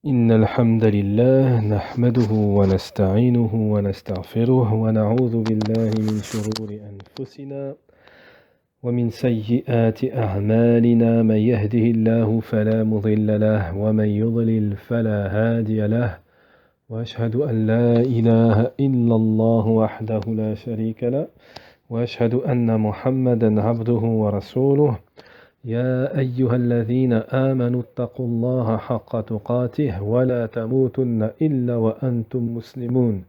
إن الحمد لله نحمده ونستعينه ونستغفره ونعوذ بالله من شرور أنفسنا ومن سيئات أعمالنا من يهده الله فلا مضل له ومن يضلل فلا هادي له وأشهد أن لا إله إلا الله وحده لا شريك له وأشهد أن محمدا عبده ورسوله يا أيها الذين آمنوا اتقوا الله حق تقاته ولا تموتن إلا وأنتم مسلمون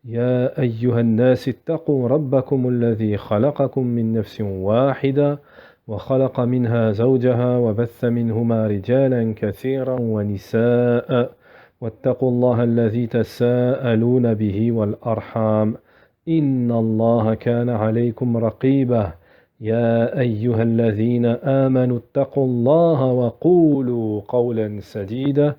يا أيها الناس اتقوا ربكم الذي خلقكم من نفس واحدة وخلق منها زوجها وبث منهما رجالا كثيرا ونساء واتقوا الله الذي تساءلون به والأرحام إن الله كان عليكم رقيبا يا أيها الذين آمنوا اتقوا الله وقولوا قولا سديدا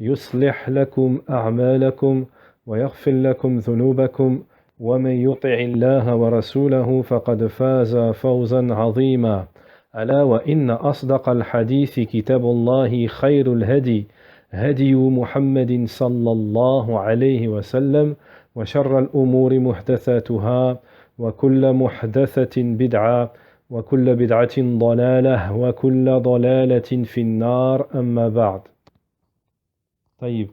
يصلح لكم أعمالكم ويغفر لكم ذنوبكم ومن يطع الله ورسوله فقد فاز فوزا عظيما ألا وإن أصدق الحديث كتاب الله خير الهدي هدي محمد صلى الله عليه وسلم وشر الأمور محدثاتها وكل محدثة بدعة وكل بدعة ضلالة وكل ضلالة في النار أما بعد. طيب.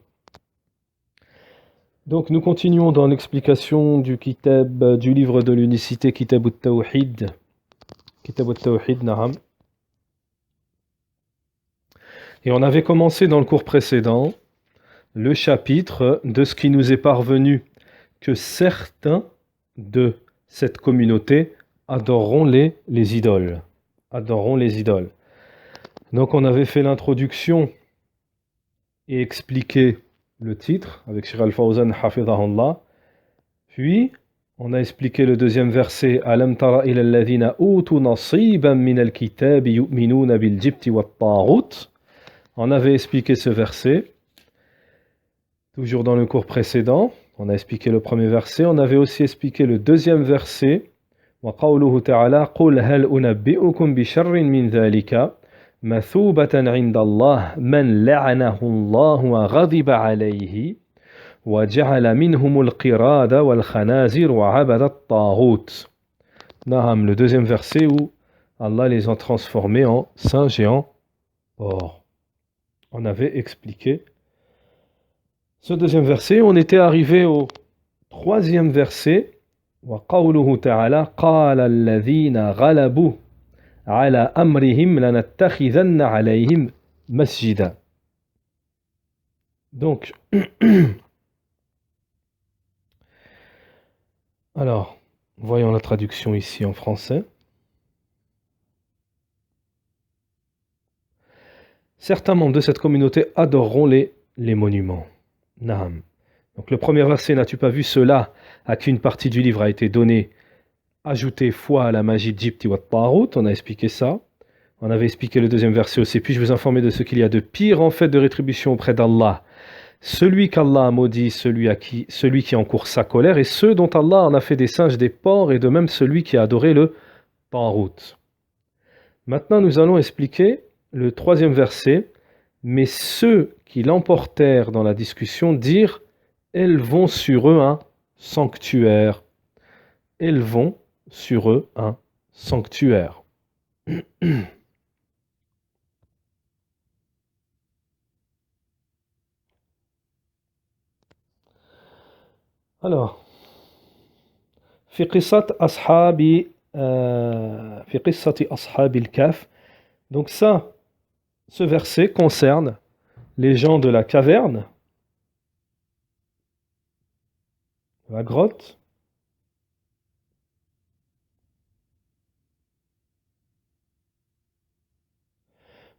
Donc nous continuons dans l'explication du kitab, du livre de l'unicité Kitab al-Tawhid. Kitab al-Tawhid, na'am. Et on avait commencé dans le cours précédent le chapitre de ce qui nous est parvenu que certains de cette communauté adoreront les idoles. Adoreront les idoles. Donc on avait fait l'introduction et expliqué le titre avec Sheikh Al-Fawzan Hafidhahullah. Puis on a expliqué le deuxième verset Alam tara ila alladhina utu nasiban min al-kitabi yu'minuna bil jibti wat taghut. On avait expliqué ce verset. Toujours dans le cours précédent, on a expliqué le premier verset, on avait aussi expliqué le deuxième verset. وقوله تعالى قل هل أنبئكم بشر من ذلك مثوبة عند الله من لعنه الله وغضب عليه وجعل منهم القراد والخنازير وعبد الطاغوت. Naham, le deuxième verset où Allah les a transformés en singes et en porcs. On avait expliqué ce deuxième verset. On était arrivé au troisième verset. وقوله تعالى قال الذين غلبوا على أمرهم لنتخذن عليهم مسجدا. Donc, alors, voyons la traduction ici en français. Certains membres de cette communauté adoreront les monuments. Naam. Donc le premier verset, n'as-tu pas vu cela à qui une partie du livre a été donnée, ajouter foi à la magie d'Jibti wa Taghut, on a expliqué ça. On avait expliqué le deuxième verset aussi. Puis je vous informer de ce qu'il y a de pire en fait de rétribution auprès d'Allah. Celui qu'Allah a maudit, celui qui encourt sa colère, et ceux dont Allah en a fait des singes, des porcs, et de même celui qui a adoré le Taghut. Maintenant nous allons expliquer le troisième verset. Mais ceux qui l'emportèrent dans la discussion dirent élevons sur eux un sanctuaire. Élevons sur eux un sanctuaire. Alors, في قصة أصحاب الكهف. Donc ça, ce verset concerne les gens de la caverne, la grotte,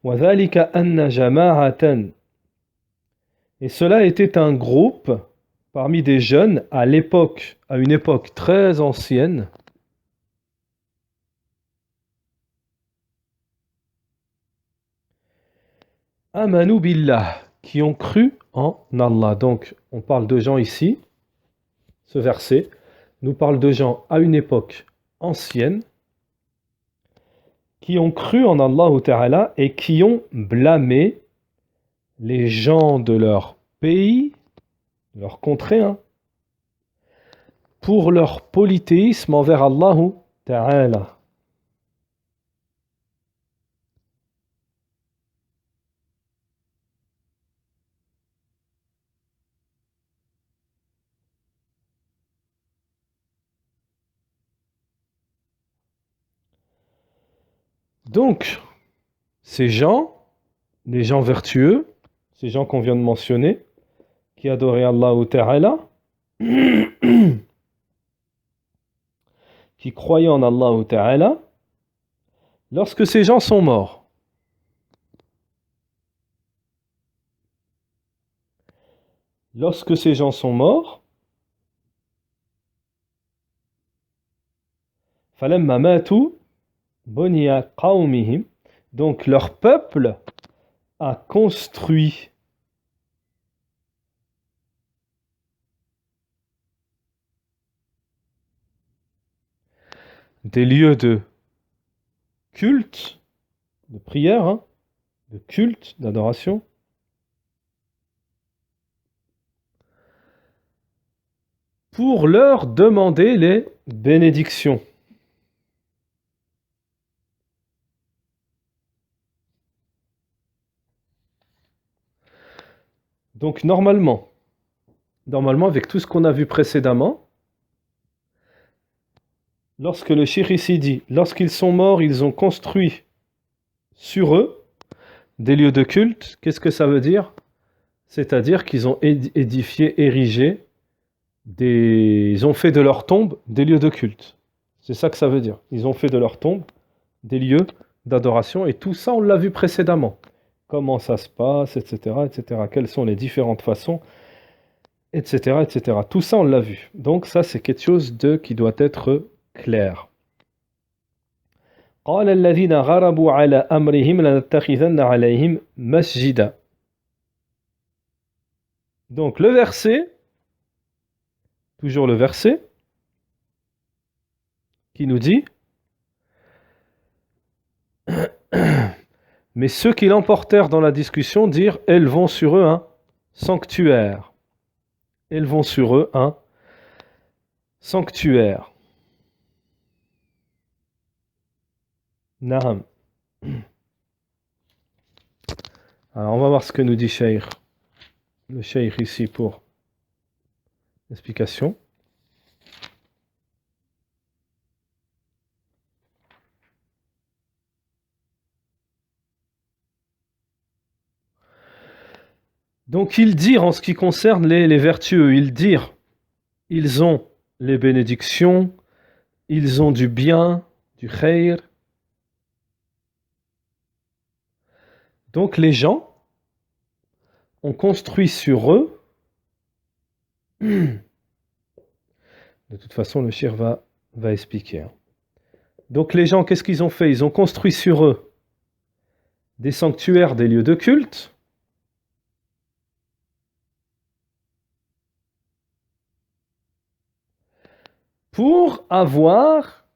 وذلك أن جماعة, et cela était un groupe parmi des jeunes à une époque très ancienne, Amanu billah, qui ont cru en Allah. Donc on parle de gens ici, ce verset nous parle de gens à une époque ancienne qui ont cru en Allah Ta'ala et qui ont blâmé les gens de leur pays, de leur contrée, hein, pour leur polythéisme envers Allah Ta'ala. Donc, ces gens, les gens vertueux, ces gens qu'on vient de mentionner, qui adoraient Allah Ta'ala, qui croyaient en Allah Ta'ala, lorsque ces gens sont morts, فَلَمَّا مَاتُوا بُنِيَ قَوْمِهِمْ, donc leur peuple a construit des lieux de culte, de prière, hein, de culte, d'adoration, pour leur demander les bénédictions. Donc normalement, avec tout ce qu'on a vu précédemment, lorsque le cheikh ici dit, lorsqu'ils sont morts, ils ont construit sur eux des lieux de culte, qu'est-ce que ça veut dire? C'est-à-dire qu'ils ont édifié, érigé, ils ont fait de leur tombe des lieux de culte. C'est ça que ça veut dire. Ils ont fait de leur tombe des lieux d'adoration, et tout ça on l'a vu précédemment. Comment ça se passe, etc., etc. Quelles sont les différentes façons, etc., etc. Tout ça on l'a vu. Donc ça c'est quelque chose qui doit être clair. قال الذين غربوا على أمرهم لنتخذن عليهم مسجدا. Donc le verset, toujours le verset, qui nous dit mais ceux qui l'emportèrent dans la discussion dirent élevons sur eux un sanctuaire. Élevons sur eux un sanctuaire. Naham. Alors on va voir ce que nous dit Cheikh. Le Cheikh ici pour l'explication. Donc ils dirent en ce qui concerne les vertueux, ils dirent, ils ont les bénédictions, ils ont du bien, du khayr. Donc les gens ont construit sur eux, de toute façon le cheikh va expliquer. Donc les gens, qu'est-ce qu'ils ont fait? Ils ont construit sur eux des sanctuaires, des lieux de culte, pour avoir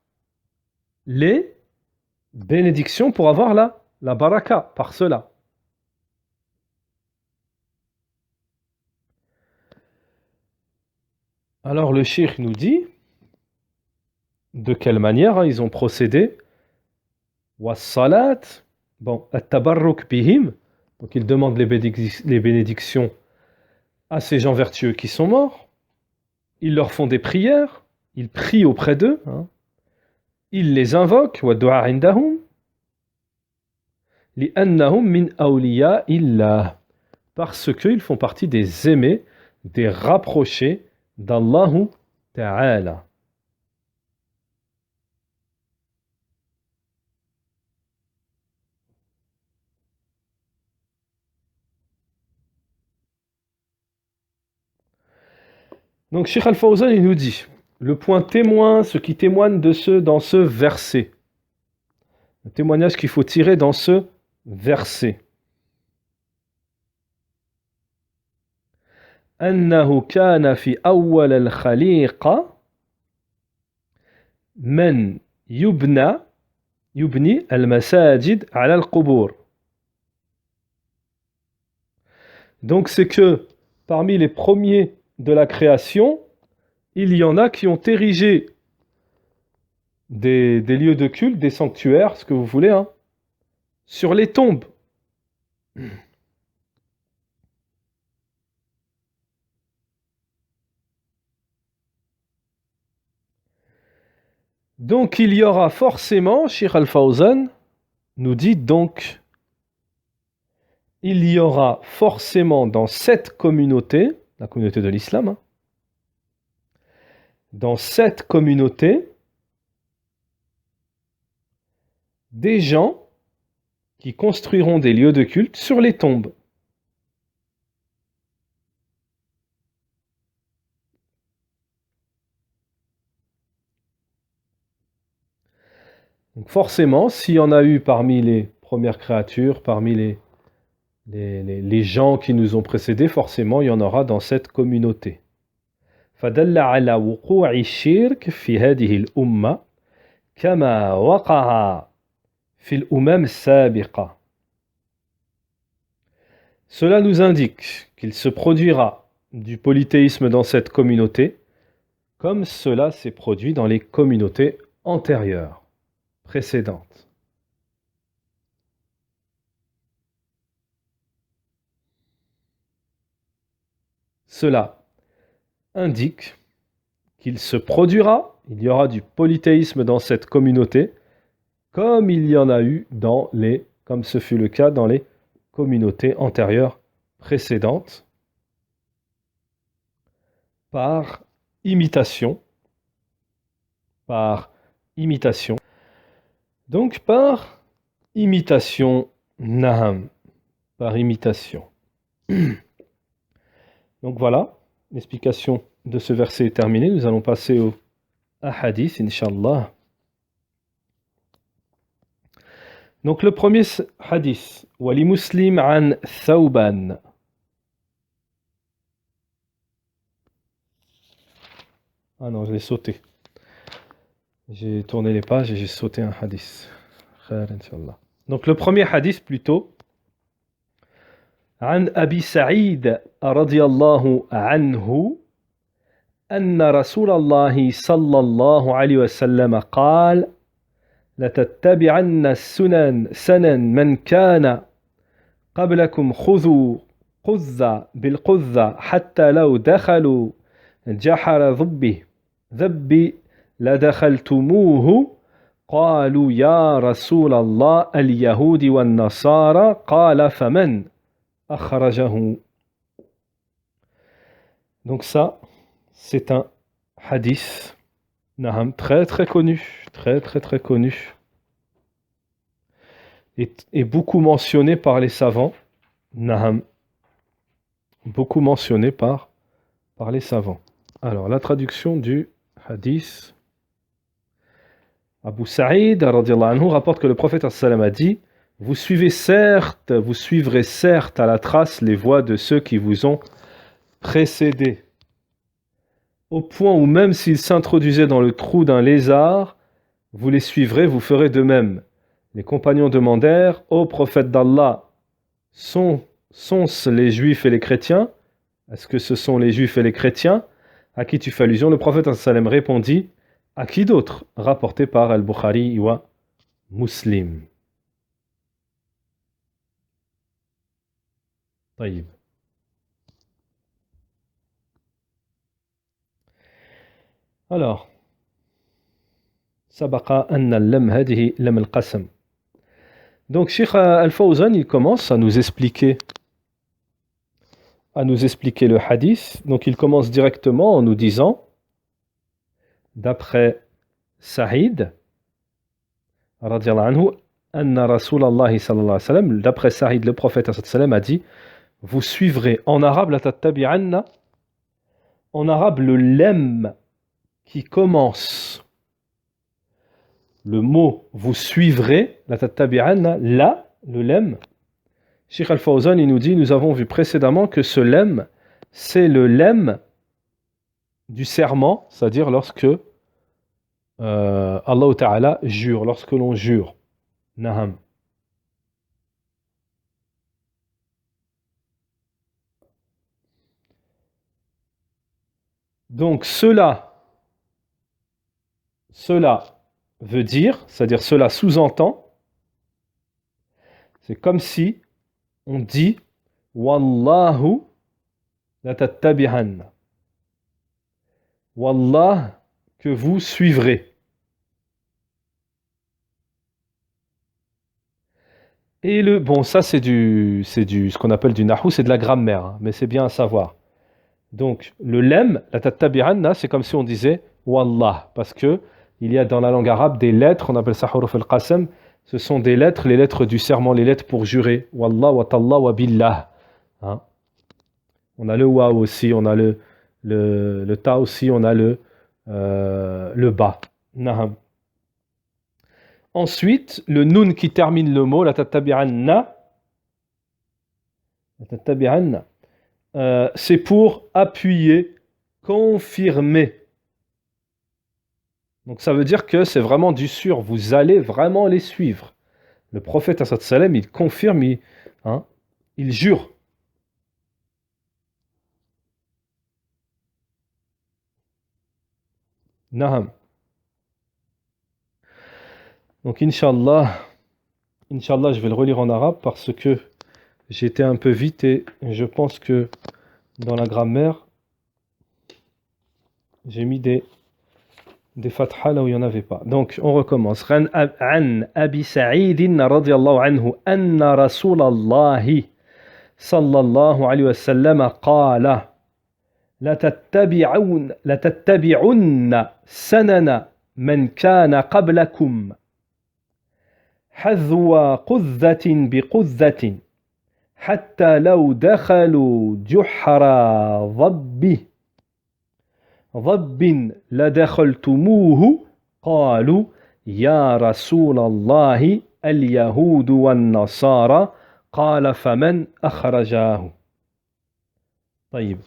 les bénédictions, pour avoir la baraka par cela. Alors le cheikh nous dit de quelle manière ils ont procédé. Wassalat, bon, at-tabarruk bihim, donc ils demandent les bénédictions à ces gens vertueux qui sont morts. Ils leur font des prières, ils prient auprès d'eux, hein. Ils les invoquent, wa du'a indahum, li annahum min awliya illah, parce qu'ils font partie des aimés, des rapprochés d'Allah Ta'ala. Donc Cheikh Al-Fawzan il nous dit le point témoin, ce qui témoigne dans ce verset, le témoignage qu'il faut tirer dans ce verset. أنه كان في أول الخليقة من يبني المساجد على القبور. Donc c'est que parmi les premiers de la création, il y en a qui ont érigé des lieux de culte, des sanctuaires, ce que vous voulez, hein, sur les tombes. Donc il y aura forcément, Cheikh Al-Fawzan nous dit donc, il y aura forcément dans cette communauté, la communauté de l'islam, hein, dans cette communauté, des gens qui construiront des lieux de culte sur les tombes. Donc forcément, s'il y en a eu parmi les premières créatures, parmi les gens qui nous ont précédés, forcément, il y en aura dans cette communauté. فدل على وقوع الشرك في هذه الأمة كما وقع في الأمم السابقة. Cela nous indique qu'il se produira du polythéisme dans cette communauté, comme cela s'est produit dans les communautés antérieures, précédentes. Cela indique qu'il se produira, il y aura du polythéisme dans cette communauté, comme il y en a eu comme ce fut le cas dans les communautés antérieures précédentes, par imitation, donc par imitation, naham, par imitation. Donc voilà, l'explication de ce verset est terminée. Nous allons passer au hadith, Inch'Allah. Donc le premier hadith, Wali Muslim an Thawban. Ah non, je l'ai sauté. J'ai tourné les pages et j'ai sauté un hadith. Khair, Inch'Allah. Donc le premier hadith plutôt. عن أبي سعيد رضي الله عنه أن رسول الله صلى الله عليه وسلم قال لتتبعن سنن من كان قبلكم خذوا قذ بالقذ حتى لو دخلوا جحر ذب لدخلتموه قالوا يا رسول الله اليهود والنصارى قال فمن أخرجه. Donc ça, c'est un hadith, naham, très très connu, très connu, et beaucoup mentionné par les savants, naham, beaucoup mentionné par les savants. Alors, la traduction du hadith, Abu Sa'id radiyallahu anhu rapporte que le prophète sallam a dit: vous suivrez certes à la trace les voies de ceux qui vous ont précédés, au point où même s'ils s'introduisaient dans le trou d'un lézard, vous les suivrez, vous ferez de même. Les compagnons demandèrent: ô prophète d'Allah, sont-ce les juifs et les chrétiens? Est-ce que ce sont les juifs et les chrétiens à qui tu fais allusion? Le prophète sallam répondit: à qui d'autre? Rapporté par Al-Bukhari wa Muslim. طيب. Alors, سبق أن اللم هذه لم القسم. Donc Cheikh Al-Fawzan, il commence à nous expliquer le hadith. Donc il commence directement en nous disant, d'après Sa'id radiyallahu anhu, anna Rasulallah sallallahu alayhi wa sallam, d'après Sa'id, le prophète sallallahu alayhi wa sallam a dit: vous suivrez, en arabe la tattabi'anna, en arabe le lem qui commence le mot vous suivrez, la tattabi'anna, là, le lem. Cheikh Al-Fawzan, il nous dit, nous avons vu précédemment que ce lem, c'est le lem du serment, c'est-à-dire lorsque Allah Ta'ala jure, lorsque l'on jure. Naham. Donc cela veut dire, c'est-à-dire cela sous-entend, c'est comme si on dit Wallahu la tattabi'an. Wallah que vous suivrez. Et bon, ça ce qu'on appelle du nahou, c'est de la grammaire, hein, mais c'est bien à savoir. Donc, le lem, la tattabi'an, c'est comme si on disait Wallah, parce que il y a dans la langue arabe des lettres, on appelle ça huruf al-qasam, ce sont des lettres, les lettres du serment, les lettres pour jurer. Wallah, wa tallah, wa billah. Hein. On a le wa aussi, on a le ta aussi, on a le ba. Naham. Ensuite, le nun qui termine le mot, la tattabi'anna, c'est pour appuyer, confirmer. Donc ça veut dire que c'est vraiment du sûr, vous allez vraiment les suivre. Le prophète sallam, il confirme, il jure. Naham. Donc Inch'Allah, je vais le relire en arabe parce que j'étais un peu vite et je pense que dans la grammaire, j'ai mis des fathas là où il n'y en avait pas. Donc on recommence. An Abi Sa'id radiyallahu anhu anna Rasulallah sallallahu alayhi wa sallam qala لتتبعن سنن من كان قبلكم حذو قذة بقذة حتى لو دخلوا جحر ضب لدخلتموه قالوا يا رسول الله اليهود والنصارى قال فمن أخرجاه. طيب.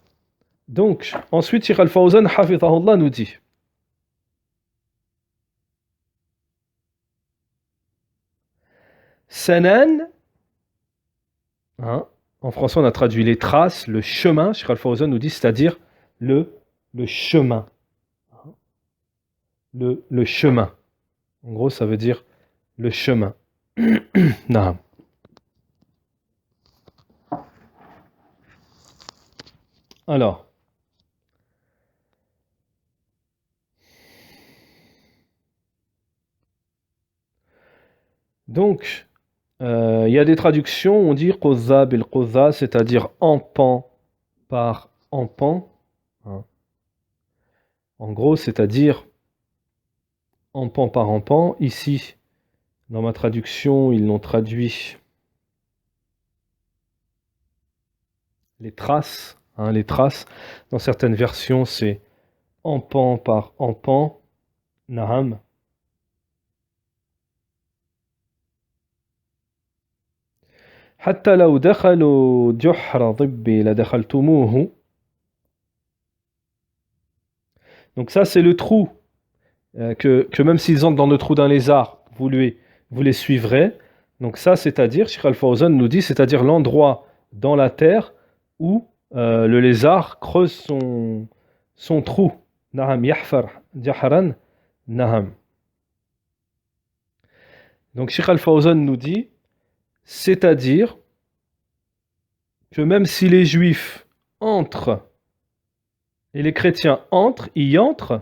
Donc, ensuite, Cheikh Al-Fawzan, hafidhahullah, nous dit Sanan, en français on a traduit les traces, le chemin, Cheikh Al-Fawzan nous dit, c'est-à-dire le chemin. Le chemin. En gros, ça veut dire le chemin. Naam. Alors. Donc, il y a des traductions, on dit quzza bil quzza, c'est-à-dire empan par empan. En gros, c'est-à-dire empan par empan. Ici, dans ma traduction, ils l'ont traduit les traces. Les traces. Dans certaines versions, c'est empan par empan. Naham. حتى لو دخلوا جحر ضب لدخلتموه. Donc ça c'est le trou que même s'ils entrent dans le trou d'un lézard, vous les suivrez. Donc ça c'est-à-dire, Cheikh Al-Fawzan nous dit, c'est-à-dire l'endroit dans la terre où le lézard creuse son trou. Naham yahfar jahran naham. Donc Cheikh Al-Fawzan nous dit, c'est-à-dire que même si les juifs entrent et les chrétiens y entrent,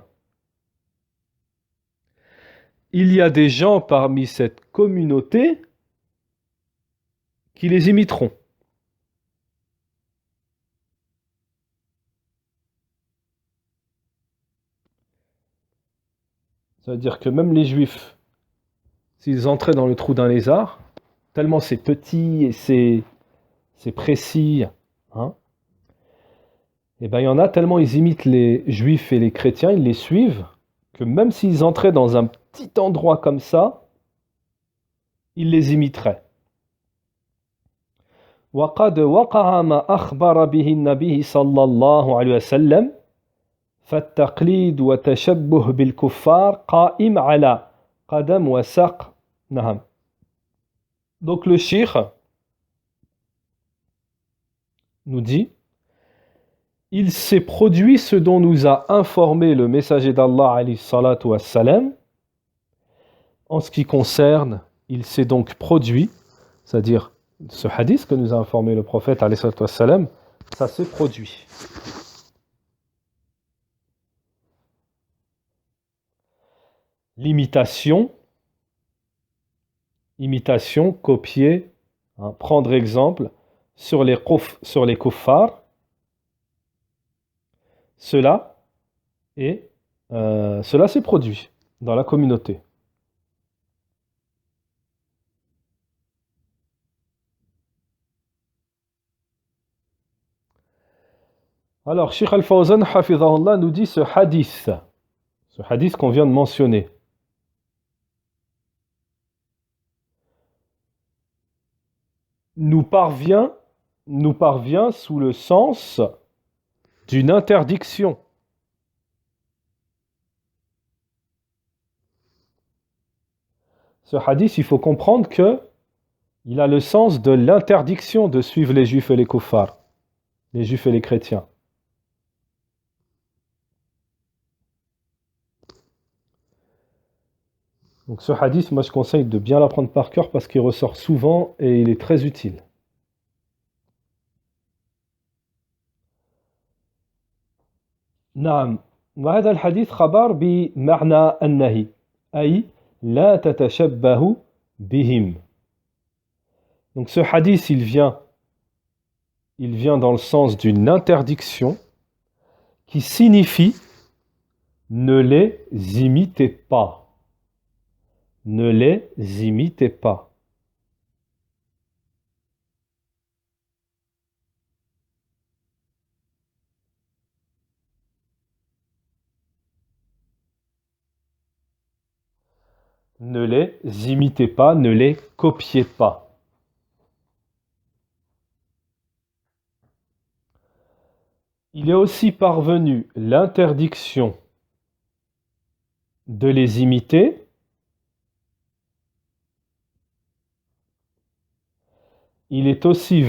il y a des gens parmi cette communauté qui les imiteront. Ça veut dire que même les juifs, s'ils entraient dans le trou d'un lézard, tellement c'est petit et c'est précis, et bien il y en a tellement ils imitent les juifs et les chrétiens, ils les suivent, que même s'ils entraient dans un petit endroit comme ça, ils les imiteraient. وقد وقع ما أخبر به النبي صلى الله عليه وسلم فالتقليد وتشبه بالكفار قائم على قدم وساق. نعم. Donc le cheikh nous dit il s'est produit ce dont nous a informé le messager d'Allah alayhi salatu wassalam. En ce qui concerne, il s'est donc produit, c'est-à-dire ce hadith que nous a informé le prophète alayhi salatu wassalam, ça s'est produit. L'imitation, copier, hein, prendre exemple sur les kuffars, cela s'est produit dans la communauté. Alors, Cheikh Al-Fawzan, hafidhahullah, nous dit ce hadith qu'on vient de mentionner. Nous parvient sous le sens d'une interdiction. Ce hadith, il faut comprendre que il a le sens de l'interdiction de suivre les juifs et les kuffars, les juifs et les chrétiens. Donc ce hadith, moi je conseille de bien l'apprendre par cœur parce qu'il ressort souvent et il est très utile. نعم وهذا الحديث خبر بمعنى النهي أي لا تتشبه بهم. Donc ce hadith il vient dans le sens d'une interdiction qui signifie ne les imitez pas. Ne les imitez pas. Ne les imitez pas, ne les copiez pas. Il est aussi parvenu l'interdiction de les imiter. Il est aussi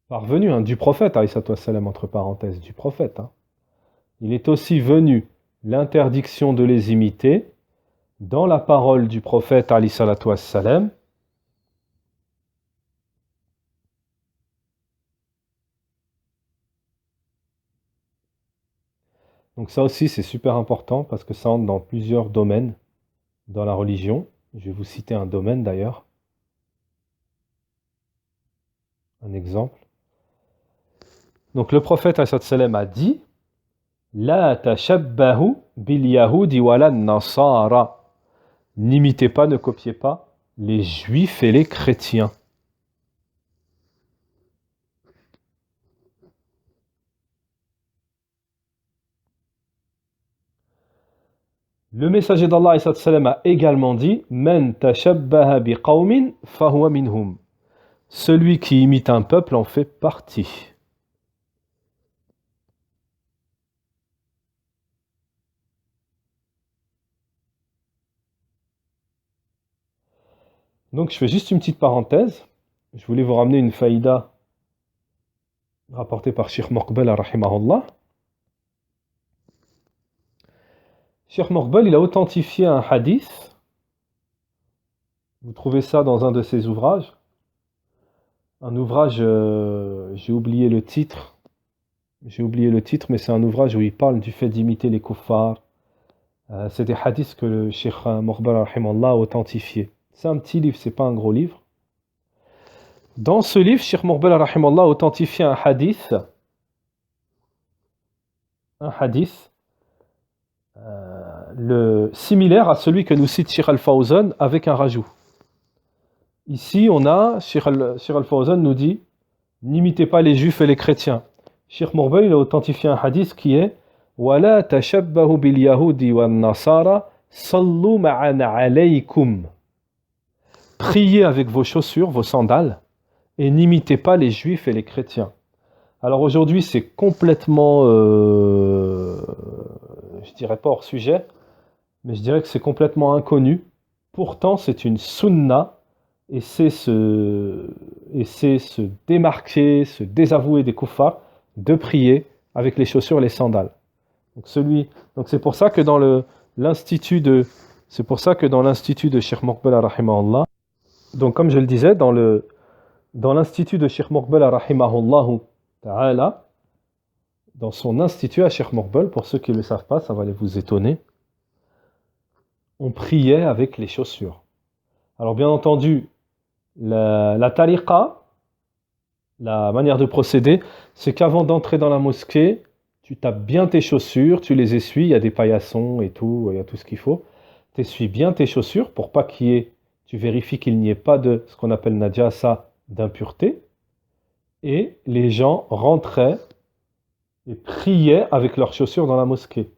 parvenu du prophète, entre parenthèses, du prophète. Il est aussi venu l'interdiction de les imiter dans la parole du prophète, alayhi salatu wassalam. Donc ça aussi c'est super important parce que ça entre dans plusieurs domaines dans la religion. Je vais vous citer un domaine d'ailleurs. Un exemple. Donc le prophète a dit La tashabbahu bil yahudi wala nasara. N'imitez pas, ne copiez pas les juifs et les chrétiens. Le messager d'Allah a également dit Man tashabbaha bi qawmin fahuwa minhum. Celui qui imite un peuple en fait partie. Donc je fais juste une petite parenthèse. Je voulais vous ramener une faïda rapportée par Cheikh Morqbel rahimahullah. Cheikh Morqbel, il a authentifié un hadith. Vous trouvez ça dans un de ses ouvrages. Un ouvrage, j'ai oublié le titre. Mais c'est un ouvrage où il parle du fait d'imiter les kuffars. C'est des hadiths que le Cheikh Morqbel rahimahullah a authentifié. C'est un petit livre, c'est pas un gros livre. Dans ce livre, Cheikh Morqbel rahimahullah a authentifié un hadith similaire à celui que nous cite Cheikh Al-Fawzan avec un rajout. Ici, on a, Cheikh Al-Fawzan nous dit, n'imitez pas les juifs et les chrétiens. Cheikh Morqbel il a authentifié un hadith qui est وَلَا تَشَبَّهُ بِالْيَهُودِ وَالنَّصَارَى صَلُّوا مَعَنَا عَلَيْكُمْ. Priez avec vos chaussures, vos sandales, et n'imitez pas les juifs et les chrétiens. Alors aujourd'hui, c'est complètement, je dirais pas hors sujet, mais je dirais que c'est complètement inconnu. Pourtant, c'est une sunna, et c'est se démarquer, se désavouer des kuffars, de prier avec les chaussures et les sandales. Donc c'est pour ça que l'institut de Cheikh Moqbel rahimahullah, donc comme je le disais, dans l'institut de Cheikh Moqbel rahimahullah ta'ala, dans son institut à Cheikh Moqbel, pour ceux qui ne le savent pas, ça va vous étonner, on priait avec les chaussures. Alors bien entendu, la tariqa, la manière de procéder, c'est qu'avant d'entrer dans la mosquée, tu tapes bien tes chaussures, tu les essuies, il y a des paillassons et tout, il y a tout ce qu'il faut. Tu essuies bien tes chaussures pour pas tu vérifies qu'il n'y ait pas de ce qu'on appelle najasa, d'impureté. Et les gens rentraient et priaient avec leurs chaussures dans la mosquée.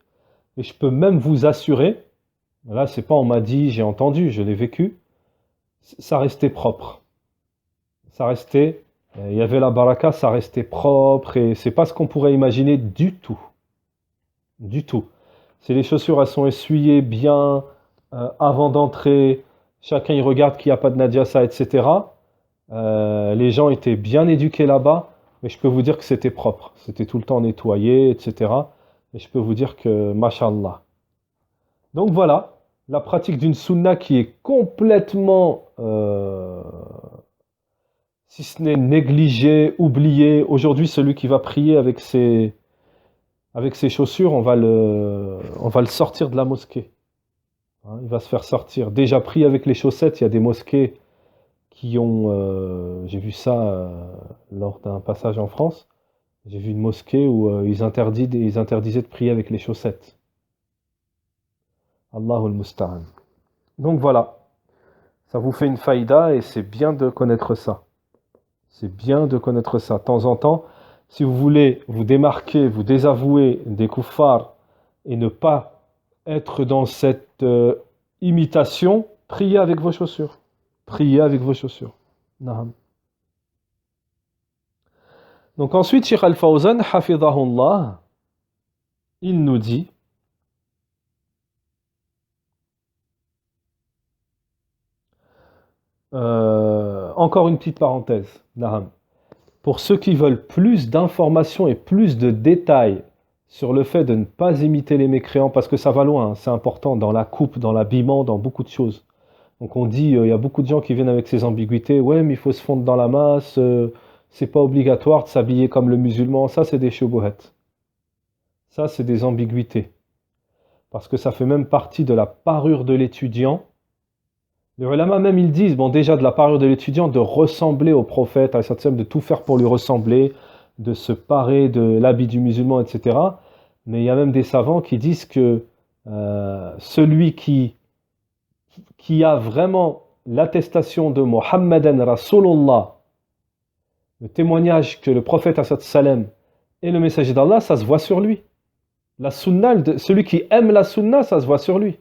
Et je peux même vous assurer, là c'est pas on m'a dit, j'ai entendu, je l'ai vécu, ça restait propre. Il y avait la baraka, ça restait propre et c'est pas ce qu'on pourrait imaginer du tout. Du tout. Si les chaussures elles sont essuyées bien avant d'entrer, chacun il regarde qu'il n'y a pas de najasa, etc. Les gens étaient bien éduqués là-bas, mais je peux vous dire que c'était propre. C'était tout le temps nettoyé, etc. Et je peux vous dire que, mashallah. Donc voilà, la pratique d'une sunna qui est complètement, si ce n'est négligée, oubliée. Aujourd'hui, celui qui va prier avec ses chaussures, on va le sortir de la mosquée. Hein, il va se faire sortir. Déjà pris avec les chaussettes, il y a des mosquées qui ont... j'ai vu ça lors d'un passage en France. J'ai vu une mosquée où ils interdisaient de prier avec les chaussettes. Allahul Musta'an. Donc voilà, ça vous fait une faïda et c'est bien de connaître ça. C'est bien de connaître ça. De temps en temps, si vous voulez vous démarquer, vous désavouer des kuffars et ne pas être dans cette imitation, priez avec vos chaussures. Priez avec vos chaussures. Naham. Donc ensuite, Cheikh Al-Fawzan, hafidhahullah, il nous dit encore une petite parenthèse, Naham. Pour ceux qui veulent plus d'informations et plus de détails sur le fait de ne pas imiter les mécréants, parce que ça va loin, hein, c'est important dans la coupe, dans l'habillement, dans beaucoup de choses. Donc on dit, il y a beaucoup de gens qui viennent avec ces ambiguïtés, ouais mais il faut se fondre dans la masse, c'est pas obligatoire de s'habiller comme le musulman, ça c'est des shubuhat. Ça c'est des ambiguïtés. Parce que ça fait même partie de la parure de l'étudiant. Les ulama même ils disent, bon déjà de la parure de l'étudiant, de ressembler au prophète, de tout faire pour lui ressembler, de se parer de l'habit du musulman, etc. Mais il y a même des savants qui disent que celui qui a vraiment l'attestation de Muhammadan Rasulullah, le témoignage que le prophète sallam est le messager d'Allah, ça se voit sur lui. La sunna, celui qui aime la sunna, ça se voit sur lui.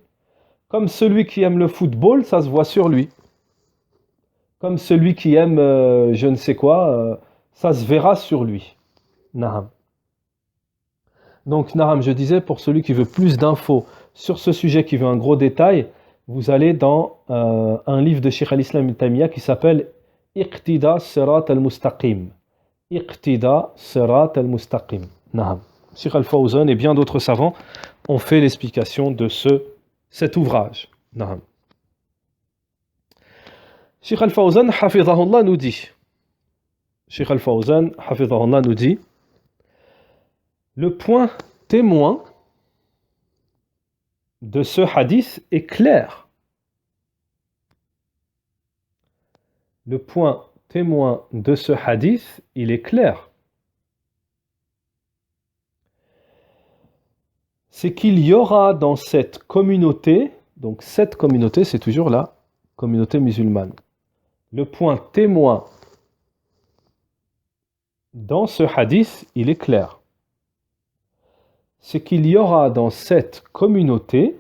Comme celui qui aime le football, ça se voit sur lui. Comme celui qui aime je ne sais quoi, ça se verra sur lui. Naham. Donc, Naham, je disais, pour celui qui veut plus d'infos sur ce sujet, qui veut un gros détail, vous allez dans un livre de Cheikh al-Islam Ibn Taymiyyah qui s'appelle Iqtida Sirat al-Mustaqim. Iqtida Sirat al-Mustaqim. Naham. Cheikh al-Fawzan et bien d'autres savants ont fait l'explication de cet ouvrage. Naham. Cheikh al-Fawzan, hafidhahullah, nous dit, Cheikh al-Fawzan, hafidhahullah, nous dit, le point témoin de ce hadith est clair. Le point témoin de ce hadith, il est clair. C'est qu'il y aura dans cette communauté, donc cette communauté, c'est toujours la communauté musulmane. Le point témoin dans ce hadith, il est clair. C'est qu'il y aura dans cette communauté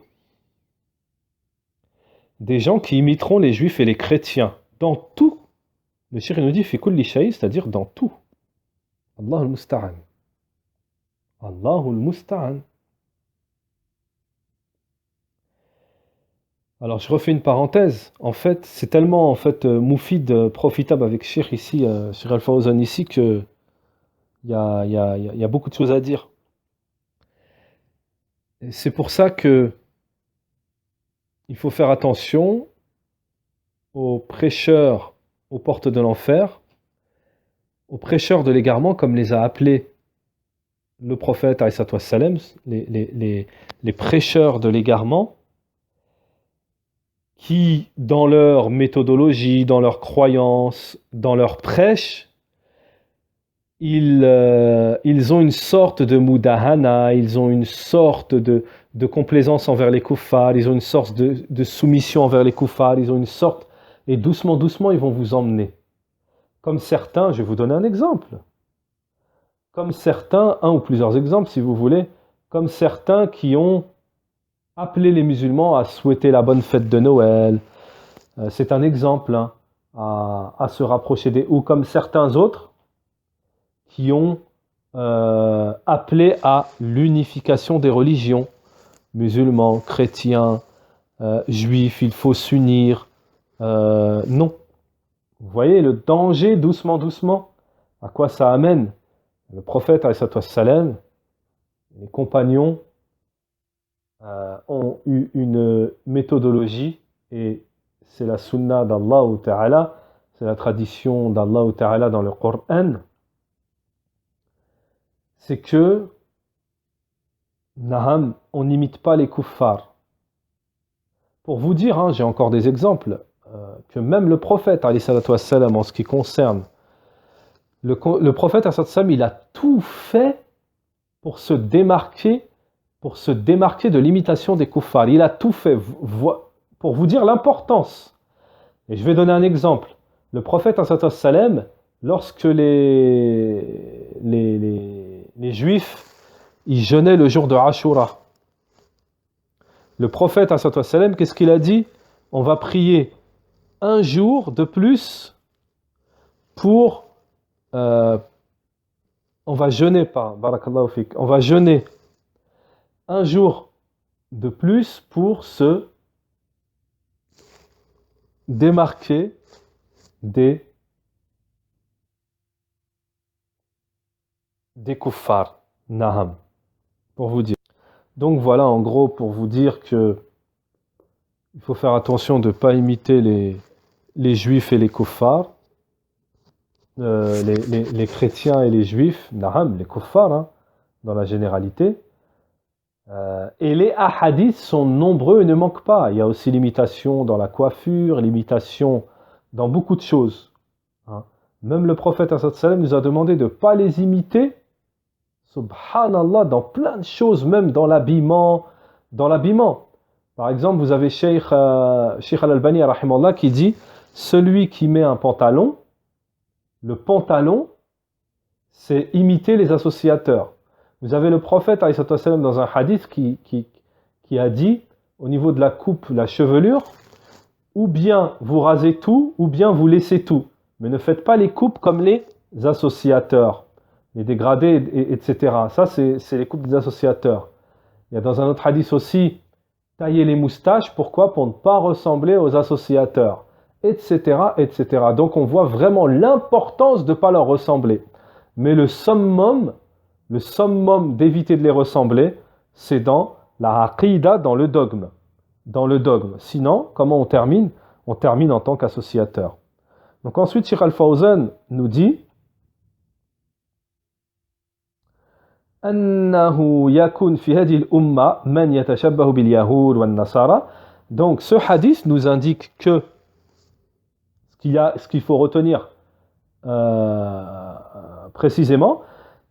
des gens qui imiteront les juifs et les chrétiens dans tout. Le cheikh nous dit fi kulli shay, c'est-à-dire dans tout. Allahul Musta'an. Allahul Musta'an. Alors je refais une parenthèse. En fait, c'est tellement moufid, profitable avec Cheikh ici, Cheikh Al-Fawzan ici, que il y a beaucoup de choses à dire. Et c'est pour ça que il faut faire attention aux prêcheurs aux portes de l'enfer, aux prêcheurs de l'égarement, comme les a appelés le prophète, alayhi salatu wassalam, les prêcheurs de l'égarement, qui, dans leur méthodologie, dans leurs croyances, dans leurs prêches, ils ont une sorte de mudahana, ils ont une sorte de complaisance envers les kuffars, ils ont une sorte de soumission envers les kuffars, ils ont une sorte... Et doucement, doucement, ils vont vous emmener. Comme certains, je vais vous donner un exemple. Comme certains, un ou plusieurs exemples si vous voulez, comme certains qui ont appelé les musulmans à souhaiter la bonne fête de Noël. C'est un exemple hein, à se rapprocher des... Ou comme certains autres qui ont appelé à l'unification des religions, musulmans, chrétiens, juifs, il faut s'unir. Non. Vous voyez le danger, doucement, doucement, à quoi ça amène. Le prophète, alayhi salatu wassalam, les compagnons ont eu une méthodologie, et c'est la sunna d'Allah Ta'ala, c'est la tradition d'Allah Ta'ala dans le Coran, c'est que Naham, on n'imite pas les kuffars. Pour vous dire, hein, j'ai encore des exemples, que même le prophète, alayhi salatu wassalam, en ce qui concerne le prophète, alayhi salatu wassalam, il a tout fait pour se démarquer de l'imitation des kuffars. Il a tout fait pour vous dire l'importance. Et je vais donner un exemple. Le prophète, alayhi salatu wassalam, lorsque les Juifs ils jeûnaient le jour de Ashura, le prophète, alayhi salatu wassalam, qu'est-ce qu'il a dit? On va prier un jour de plus pour... on va jeûner, barakallahu fik, on va jeûner un jour de plus pour se démarquer des kuffars. Naham. Pour vous dire. Donc voilà, en gros, pour vous dire que il faut faire attention de ne pas imiter les juifs et les kuffars, les chrétiens et les juifs, naham, les kuffars, hein, dans la généralité. Et les hadiths sont nombreux et ne manquent pas. Il y a aussi l'imitation dans la coiffure, l'imitation dans beaucoup de choses. Hein. Même le prophète sallallahu alayhi wa sallam nous a demandé de ne pas les imiter, subhanallah, dans plein de choses, même dans l'habillement. Par exemple, vous avez Cheikh Al-Albani rahimallah, qui dit celui qui met un pantalon, le pantalon, c'est imiter les associateurs. Vous avez le prophète alayhi salatu wassalam, dans un hadith qui a dit au niveau de la coupe, la chevelure, ou bien vous rasez tout, ou bien vous laissez tout. Mais ne faites pas les coupes comme les associateurs, les dégradés, etc. Ça, c'est les coupes des associateurs. Il y a dans un autre hadith aussi, tailler les moustaches. Pourquoi? Pour ne pas ressembler aux associateurs, etc., etc. Donc on voit vraiment l'importance de ne pas leur ressembler. Mais le summum d'éviter de les ressembler, c'est dans la aqida, dans le dogme. Sinon, comment on termine? On termine en tant qu'associateur. Donc ensuite, Cheikh Al-Fawzan nous dit أنه يكون في هذه الأمة من يتشبه باليهود والنصارى. Donc ce hadith nous indique que ce qu'il faut retenir précisément,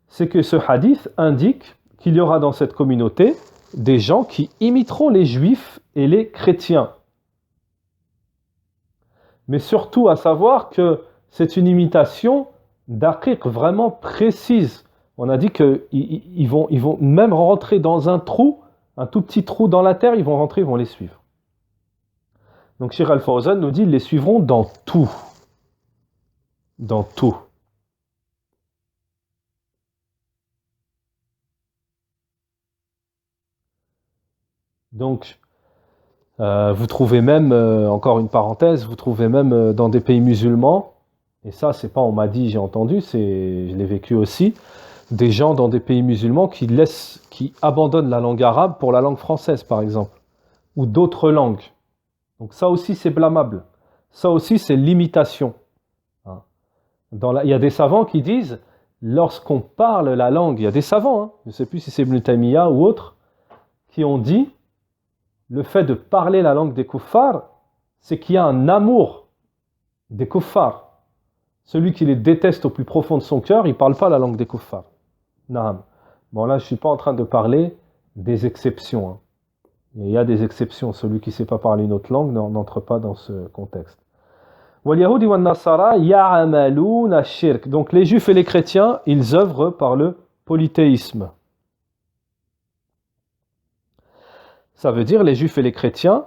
c'est que ce hadith indique qu'il y aura dans cette communauté des gens qui imiteront les juifs et les chrétiens. Mais surtout à savoir que c'est une imitation d'aqiq vraiment précise. On a dit qu'ils vont même rentrer dans un trou, un tout petit trou dans la terre, ils vont rentrer, ils vont les suivre. Donc Cheikh Al-Fawzan nous dit, ils les suivront dans tout. Dans tout. Donc, vous trouvez même, encore une parenthèse, vous trouvez même dans des pays musulmans, et ça c'est pas on m'a dit, j'ai entendu, je l'ai vécu aussi, des gens dans des pays musulmans qui abandonnent la langue arabe pour la langue française par exemple, ou d'autres langues. Donc ça aussi c'est blâmable. Ça aussi c'est l'imitation. Hein. Il y a des savants qui disent, lorsqu'on parle la langue, il y a des savants, hein, je ne sais plus si c'est Ibn Taymiyyah ou autres, qui ont dit, le fait de parler la langue des kuffars, c'est qu'il y a un amour des kuffars. Celui qui les déteste au plus profond de son cœur, il ne parle pas la langue des kuffars. Naam. Bon là, je ne suis pas en train de parler des exceptions. Hein. Il y a des exceptions. Celui qui ne sait pas parler une autre langue n'entre pas dans ce contexte. Donc les juifs et les chrétiens, ils œuvrent par le polythéisme. Ça veut dire les juifs et les chrétiens,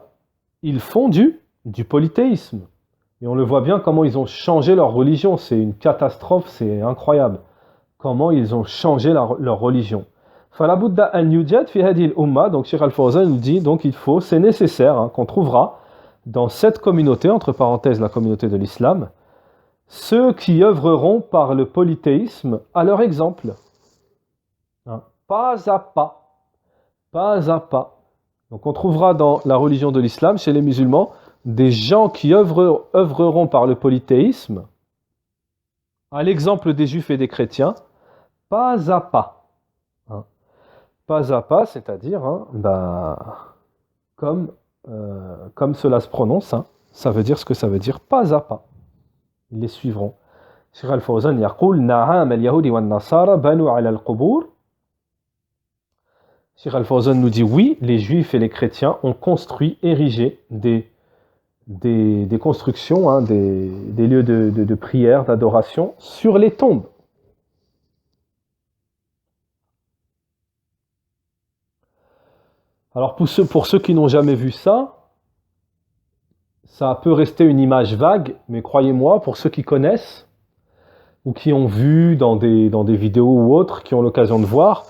ils font du polythéisme. Et on le voit bien comment ils ont changé leur religion. C'est une catastrophe, c'est incroyable. Comment ils ont changé leur religion. Donc Cheikh Al-Fawzan nous dit, donc c'est nécessaire hein, qu'on trouvera dans cette communauté, entre parenthèses la communauté de l'islam, ceux qui œuvreront par le polythéisme à leur exemple. Hein, pas à pas. Pas à pas. Donc on trouvera dans la religion de l'islam, chez les musulmans, des gens qui œuvreront par le polythéisme, à l'exemple des juifs et des chrétiens, pas à pas. Hein. Pas à pas, c'est-à-dire, hein, comme cela se prononce, hein, ça veut dire ce que ça veut dire, pas à pas. Ils les suivront. Cheikh Al-Fawzan yaqul na'am al-yahudi wa an-nasara banu ala al-qubur. Cheikh Al-Fawzan nous dit oui, les juifs et les chrétiens ont construit, érigé des constructions, hein, des lieux de prière, d'adoration sur les tombes. Alors pour ceux qui n'ont jamais vu ça peut rester une image vague, mais croyez-moi, pour ceux qui connaissent, ou qui ont vu dans des vidéos ou autres, qui ont l'occasion de voir,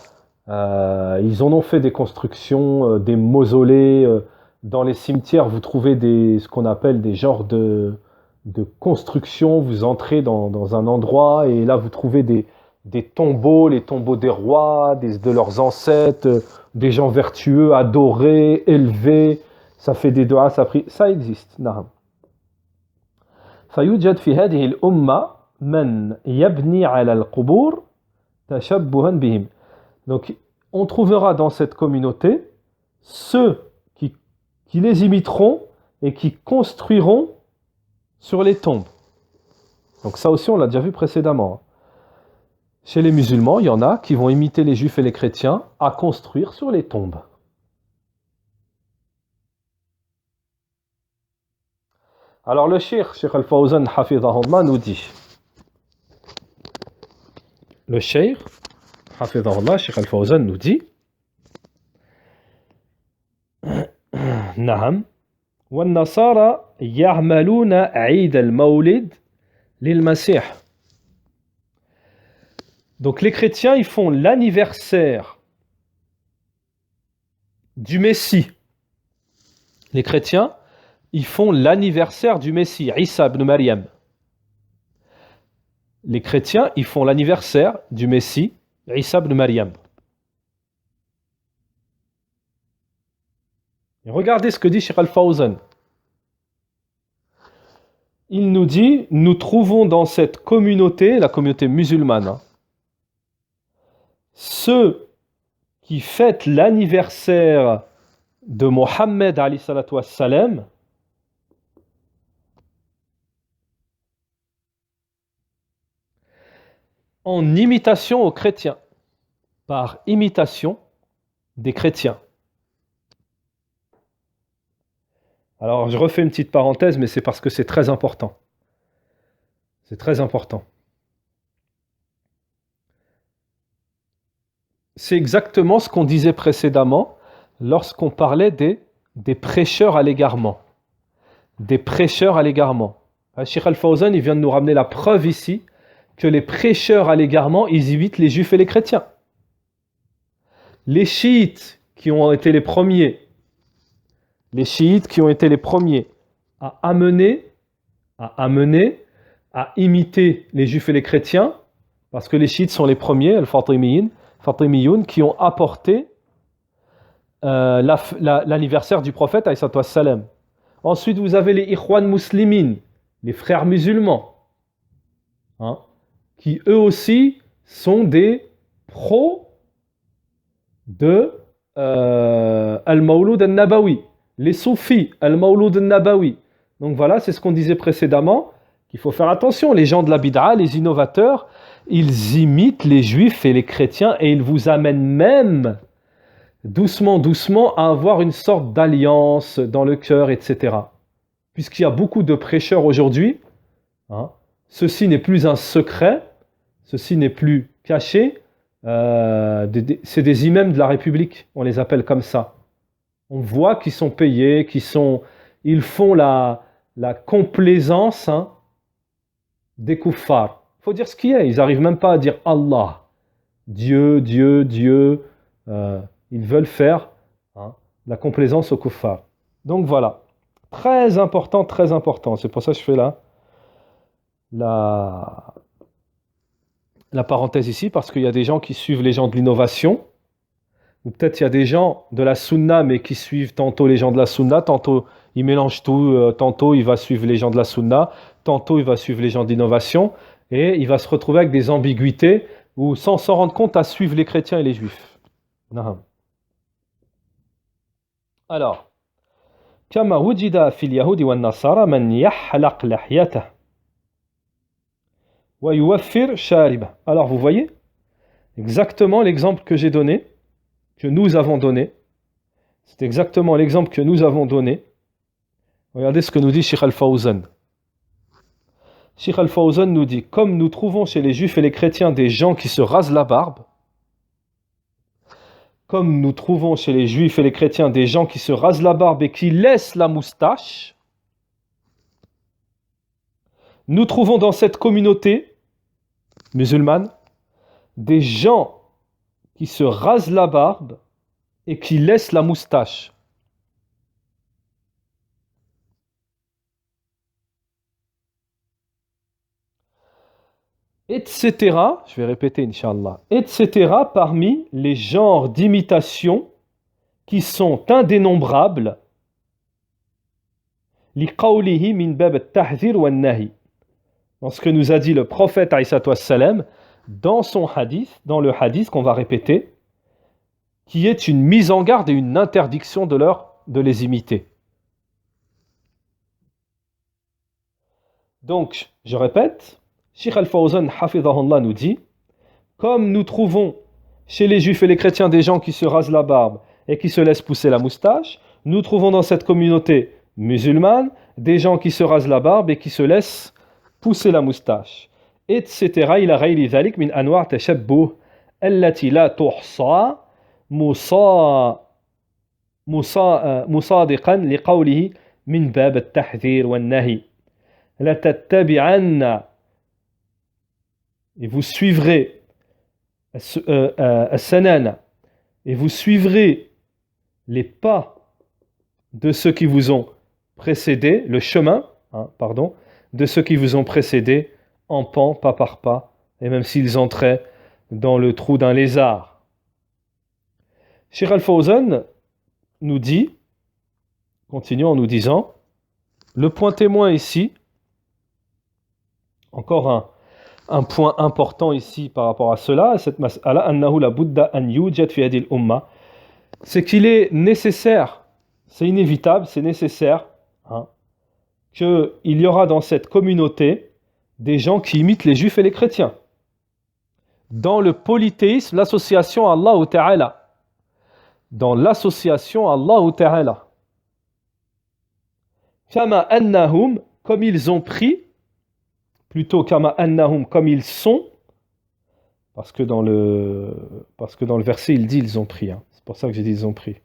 ils en ont fait des constructions, des mausolées. Dans les cimetières, vous trouvez ce qu'on appelle des genres de constructions. Vous entrez dans un endroit et là vous trouvez des tombeaux, les tombeaux des rois, de leurs ancêtres, des gens vertueux, adorés, élevés. Ça fait des doigts, ça existe. Na'am. فيوجد في هذه الأمة من يبني على القبور تشبها بهم. Donc, on trouvera dans cette communauté ceux qui les imiteront et qui construiront sur les tombes. Donc ça aussi, on l'a déjà vu précédemment. Chez les musulmans, il y en a qui vont imiter les juifs et les chrétiens à construire sur les tombes. Alors le Cheikh Al-Fawzan Hafidhahullah nous dit, le Cheikh Hafidhahullah, Cheikh Al-Fawzan nous dit, نعم والنصارى يعملون عيد المولد للمسيح. Donc les chrétiens, ils font l'anniversaire du Messie. Les chrétiens, ils font l'anniversaire du Messie, Isa ibn Maryam. Les chrétiens, ils font l'anniversaire du Messie, Isa ibn Maryam. Et regardez ce que dit Cheikh Al-Fawzan. Il nous dit, nous trouvons dans cette communauté, la communauté musulmane, hein, ceux qui fêtent l'anniversaire de Mohammed alayhi salatu wassalam, en imitation aux chrétiens, par imitation des chrétiens. Alors, je refais une petite parenthèse, mais c'est parce que c'est très important. C'est très important. C'est exactement ce qu'on disait précédemment lorsqu'on parlait des prêcheurs à l'égarement. Des prêcheurs à l'égarement. Cheikh Al-Fawzan, il vient de nous ramener la preuve ici que les prêcheurs à l'égarement, ils imitent les juifs et les chrétiens. Les chiites qui ont été les premiers à amener à imiter les juifs et les chrétiens, parce que les chiites sont les premiers, les Fatimiyoun, qui ont apporté l'anniversaire du prophète, alayhi salatu wassalam. Ensuite, vous avez les Ikhwan Muslimin, les frères musulmans, hein, qui eux aussi sont des pros de Al-Mawlud al-Nabawi, les soufis, Al-Mawlud al-Nabawi. Donc voilà, c'est ce qu'on disait précédemment, qu'il faut faire attention. Les gens de la bid'a, les innovateurs, ils imitent les juifs et les chrétiens et ils vous amènent même doucement, doucement à avoir une sorte d'alliance dans le cœur, etc. Puisqu'il y a beaucoup de prêcheurs aujourd'hui, hein, ceci n'est plus un secret, ceci n'est plus caché, c'est des imams de la République, on les appelle comme ça. On voit qu'ils sont payés, ils font la complaisance, hein, des kuffars. Il faut dire ce qui est, ils n'arrivent même pas à dire Allah, Dieu, Dieu, Dieu. Ils veulent faire, hein, la complaisance aux kuffars. Donc voilà, très important, très important. C'est pour ça que je fais la parenthèse ici, parce qu'il y a des gens qui suivent les gens de l'innovation, ou peut-être il y a des gens de la sunna, mais qui suivent tantôt les gens de la sunna, tantôt ils mélangent tout, tantôt il va suivre les gens de la sunna, tantôt il va suivre les gens d'innovation, et il va se retrouver avec des ambiguïtés, ou sans s'en rendre compte à suivre les chrétiens et les juifs. Alors, كما وجد في اليهود والنصارى من يحلق لحيته ويوفر شاربه. Alors vous voyez exactement l'exemple que j'ai donné, que nous avons donné. C'est exactement l'exemple que nous avons donné. Regardez ce que nous dit Sheikh Al-Fawzan. Sheikh Al-Fawzan nous dit, comme nous trouvons chez les juifs et les chrétiens des gens qui se rasent la barbe, comme nous trouvons chez les juifs et les chrétiens des gens qui se rasent la barbe et qui laissent la moustache, nous trouvons dans cette communauté musulmane des gens qui se rasent la barbe et qui laissent la moustache. Etc. Je vais répéter, Inch'Allah. Etc. parmi les genres d'imitation qui sont indénombrables. لِقَوْلِهِ مِنْ بَابِ التَّحْذِيرِ وَالنَّهِي. Dans ce que nous a dit le prophète alayhi salatu wassalam, dans son hadith, dans le hadith qu'on va répéter, qui est une mise en garde et une interdiction de les imiter. Donc, je répète, Sheikh Al-Fawzan hafidhahullah nous dit, comme nous trouvons chez les juifs et les chrétiens des gens qui se rasent la barbe et qui se laissent pousser la moustache, nous trouvons dans cette communauté musulmane des gens qui se rasent la barbe et qui se laissent pousser la moustache, etc. إلى غير ذلك من أنواع تشبه التي لا تحصى مصادقا لقوله من باب التحذير والنهي لا تتبعن. Et vous suivrez Sanana, et vous suivrez les pas de ceux qui vous ont précédé, le chemin, de ceux qui vous ont précédé, en pan, pas par pas, et même s'ils entraient dans le trou d'un lézard. Sheikh Al-Fawzan nous dit, continuons en nous disant, le point témoin ici, encore un point important ici par rapport à cela, cette mas'ala, annahu la budda an yujad fi hadhihi al-umma, c'est qu'il est nécessaire, c'est inévitable, c'est nécessaire, qu'il y aura dans cette communauté des gens qui imitent les juifs et les chrétiens. Dans le polythéisme, l'association à Allah Ta'ala. Dans l'association à Allah Ta'ala. Kama annahum, comme ils ont pris, plutôt kama annahum, comme ils sont, parce que dans le verset il dit ils ont pris, c'est pour ça que j'ai dit ils ont pris.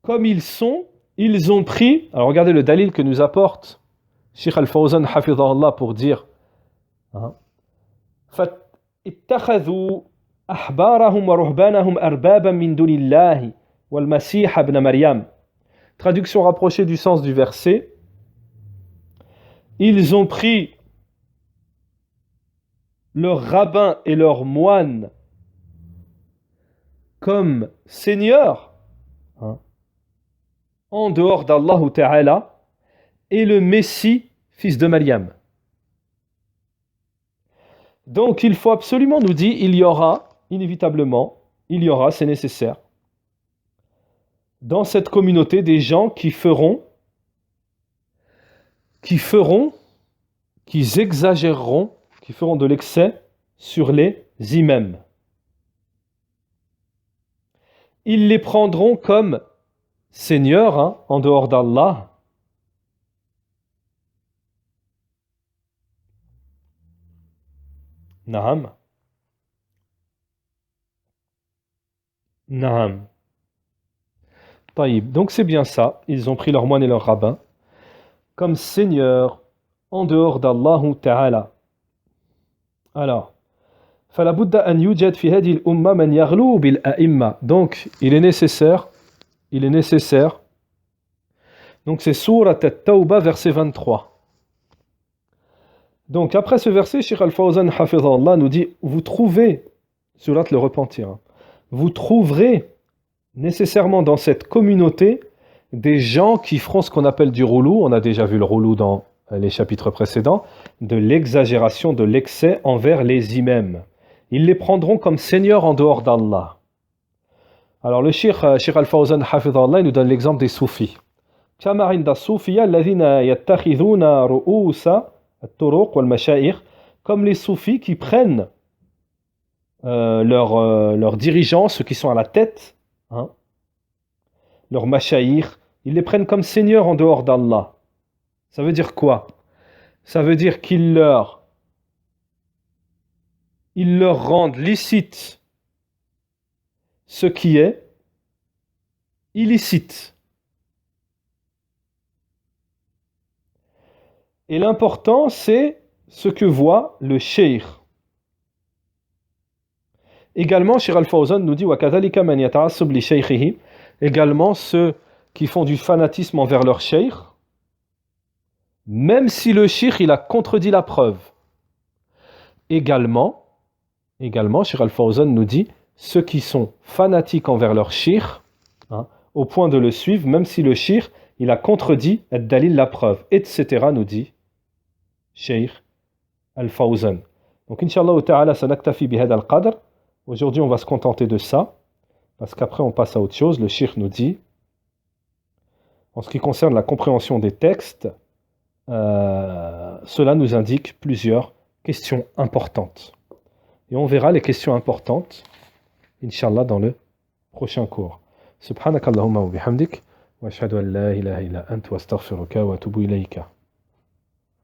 Comme ils sont, ils ont pris, alors regardez le dalil que nous apporte Sheikh Al-Fawzan hafidhahullah pour dire فَاتَّخَذُوا أَحْبَارَهُمْ وَرُهْبَانَهُمْ أَرْبَابًا مِنْ دُونِ اللَّهِ وَالْمَسِيحَ ابْنَ مَرْيَمَ. Traduction rapprochée du sens du verset. Ils ont pris leurs rabbins et leurs moines comme seigneurs, hein, en dehors d'Allah Ta'ala, et le Messie, fils de Maryam. Donc il faut absolument, nous dit, il y aura, inévitablement, il y aura, c'est nécessaire, dans cette communauté des gens qui exagéreront, qui feront de l'excès sur les imams. Ils les prendront comme seigneurs, hein, en dehors d'Allah. Naam. Naam. Taïb. Donc c'est bien ça. Ils ont pris leurs moines et leurs rabbins comme seigneurs en dehors d'Allah Ta'ala. Alors, فلا بد أن يوجد في هذه الأمة من يغلو بالأئمة. Donc il est nécessaire. Donc c'est Surat At-Tawbah, verset 23. Donc après ce verset, Cheikh Al-Fawzan Hafizahullah nous dit, vous trouvez, Surat le repentir, vous trouverez nécessairement dans cette communauté des gens qui feront ce qu'on appelle du roulou, on a déjà vu le roulou dans les chapitres précédents, de l'exagération, de l'excès envers les imams. Ils les prendront comme seigneurs en dehors d'Allah. Alors le Cheikh Al-Fawzan Hafizahullah nous donne l'exemple des soufis. كما عند الصوفية الذين يتخذون رؤوس الطرق والمشايخ, comme les soufis qui prennent leurs dirigeants, ceux qui sont à la tête, hein, leurs mashaïr, ils les prennent comme seigneurs en dehors d'Allah. Ça veut dire quoi? Ça veut dire qu'ils leur rendent licite ce qui est illicite. Et l'important, c'est ce que voit le cheikh. Également, Cheikh Al-Fawzan nous dit وَكَذَلِكَ مَنْ يَتَعَصُّبْ لِشَيْخِهِ, également ceux qui font du fanatisme envers leur cheikh, même si le cheikh il a contredit la preuve. Également, Cheikh Al-Fawzan nous dit ceux qui sont fanatiques envers leur cheikh, hein, au point de le suivre, même si le cheikh il a contredit ad-dalil, la preuve, etc. nous dit Cheikh Al-Fawzan. Donc, Inch'Allah Ta'ala, sanaktafi bihada al-qadr. Aujourd'hui, on va se contenter de ça, parce qu'après, on passe à autre chose. Le Cheikh nous dit, en ce qui concerne la compréhension des textes, cela nous indique plusieurs questions importantes. Et on verra les questions importantes, Inch'Allah, dans le prochain cours. Subhanakallahumma wa bihamdik, wa ashhadu an la ilaha illa anta wa astaghfiruka wa atubu ilayka.